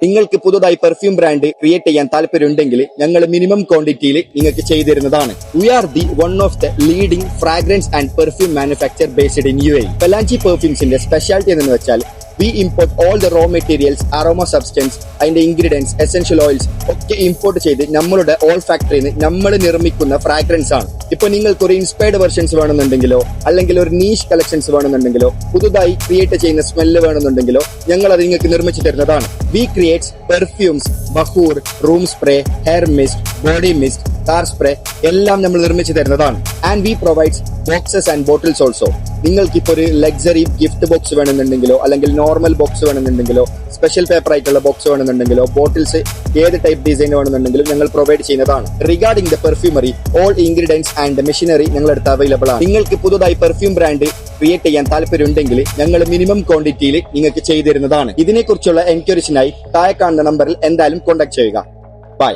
നിങ്ങൾക്ക് പുതുതായി perfume brand create ചെയ്യാൻ താല്പര്യമുണ്ടെങ്കിൽ ഞങ്ങൾ മിനിമം ക്വാണ്ടിറ്റിയിൽ നിങ്ങൾക്ക് ചെയ്തു തരുന്നതാണ്. We are the one of the leading fragrance and perfume manufacture based in UAE. Pelanchi പെർഫ്യൂംസിന്റെ സ്പെഷ്യാലിറ്റി എന്ന് വെച്ചാൽ we import all the raw materials, aroma substance, അതിന്റെ ഇൻഗ്രീഡിയൻസ്, എസെൻഷ്യൽ ഓയിൽസ് ഒക്കെ ഇമ്പോർട്ട് ചെയ്ത് നമ്മളുടെ ഓൾ ഫാക്ടറിയിൽ നിന്ന് നമ്മൾ നിർമ്മിക്കുന്ന ഫ്രാഗ്രൻസ് ആണ്. ഇപ്പൊ നിങ്ങൾക്ക് ഒരു ഇൻസ്പയർഡ് വെർഷൻസ് വേണമെന്നുണ്ടെങ്കിലോ അല്ലെങ്കിൽ ഒരു നീഷ് കളക്ഷൻസ് വേണമെന്നുണ്ടെങ്കിലോ പുതുതായി ക്രിയേറ്റ് ചെയ്യുന്ന സ്മെല്ല് വേണമെന്നുണ്ടെങ്കിലോ ഞങ്ങൾ അത് നിങ്ങൾക്ക് നിർമ്മിച്ചു തരുന്നതാണ്. വി ക്രിയേറ്റ്സ് പെർഫ്യൂംസ്, ബഹൂർ, room spray, hair mist, body mist, car spray എല്ലാം നമ്മൾ നിർമ്മിച്ചു തരുന്നതാണ്. And we provides boxes and bottles also. നിങ്ങൾക്ക് ഇപ്പോൾ ഒരു ലക്സറി ഗിഫ്റ്റ് ബോക്സ് വേണമെന്നുണ്ടെങ്കിലോ അല്ലെങ്കിൽ നോർമൽ ബോക്സ് വേണമെന്നുണ്ടെങ്കിലോ സ്പെഷ്യൽ പേപ്പർ ആയിട്ടുള്ള ബോക്സ് വേണമെന്നുണ്ടെങ്കിലോ ബോട്ടിൽസ് ഏത് ടൈപ്പ് ഡിസൈൻ വേണമെന്നുണ്ടെങ്കിലും ഞങ്ങൾ പ്രൊവൈഡ് ചെയ്യുന്നതാണ്. Regarding the perfumery all ingredients and machinery ഞങ്ങളുടെ അടുത്ത് അവൈലബിൾ ആണ്. നിങ്ങൾക്ക് പുതുതായി പെർഫ്യൂം ബ്രാൻഡ് ക്രിയേറ്റ് ചെയ്യാൻ താല്പര്യമുണ്ടെങ്കിൽ ഞങ്ങൾ മിനിമം ക്വാണ്ടിറ്റിയിൽ നിങ്ങൾക്ക് ചെയ്തു തരുന്നതാണ്. ഇതിനെക്കുറിച്ചുള്ള എൻക്വയറീസിനായി താഴെ കാണുന്ന നമ്പറിൽ എന്തായാലും കോൺടാക്ട് ചെയ്യുക. ബൈ.